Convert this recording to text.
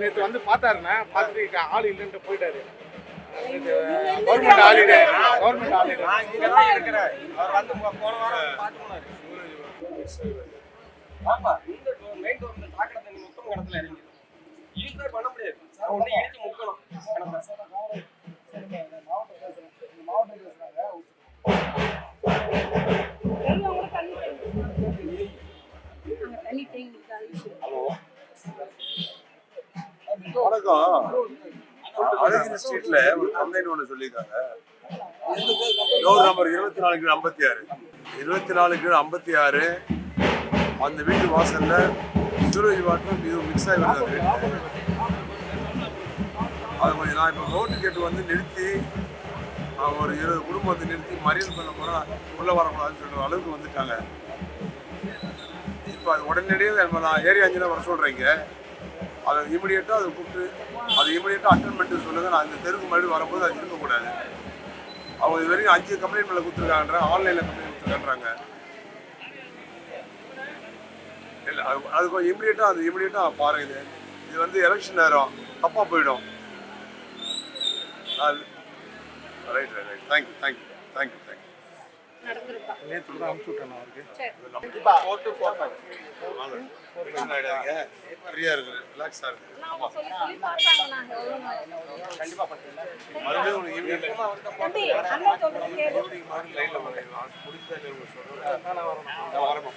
நேற்று வந்து பார்த்தாருண்ணா, பார்த்துட்டு ஆள் இல்லைன்ட்டு போயிட்டாரு. Government holiday. இங்க தான் இருக்கிறேன். அவர் வந்து போன வாரம் பார்த்து போனாரு. ஆமா, இந்த மெயின் டோர்ல சாக்கடை தண்ணி மொத்தம் கடத்துல இறங்கி ஈஸியா பண்ண முடியாது. ஒண்ணு இடிச்சு முக்கணும். வணக்கம். அழகிரி ஸ்ட்ரீட்ல ஒரு கம்ப்ளைண்ட் ஒன்று சொல்லியிருக்காங்க. டோர் நம்பர் 24/56 அந்த வீட்டு வாசல்ல சூரஜ் வாட்டர் இது மிக்ஸ் ஆகி வருது. அது கொஞ்சம் நான் இப்போ ரோட்டு கேட்டு வந்து நிறுத்தி ஒரு 20 குடும்பம் வந்து நிறுத்தி மறியல் பண்ண போனால் உள்ளே வரக்கூடாதுன்னு சொல்கிற அளவுக்கு வந்துட்டாங்க. இப்போ அது உடனடியாக நான் ஏரியா இன்ஜினியர் வர சொல்கிறீங்க. அதை இமீடியட்டாக அதை கூப்பிட்டு அதை இமீடியட்டாக அட்டன் பண்ணிட்டு சொல்லுங்கள். நான் இந்த தெருக்கு மறுபடியும் வரும்போது அது இருக்கக்கூடாது. அவங்க இது வரைக்கும் 5 கம்ப்ளைண்ட் மேலே கொடுத்துருக்காங்க, ஆன்லைனில் கம்ப்ளைண்ட் கொடுத்துருக்காங்க. இல்லை அது கொஞ்சம் இமீடியட்டாக பாருங்க. இது வந்து எலெக்ஷன் நேரம் தப்பாக போயிடும். Right thank you. நேற்று தான் அனுப்பிச்சு விட்டேன் அவருக்கு. ஃப்ரீயாக இருக்குது, ரிலாக்ஸாக இருக்குது. கண்டிப்பாக பண்ணுறேன். மறுபடியும் உங்களுக்கு ஈவினிங் லைனில் வரேன். முடிஞ்சா சொல்கிறேன். நான் வரணும்.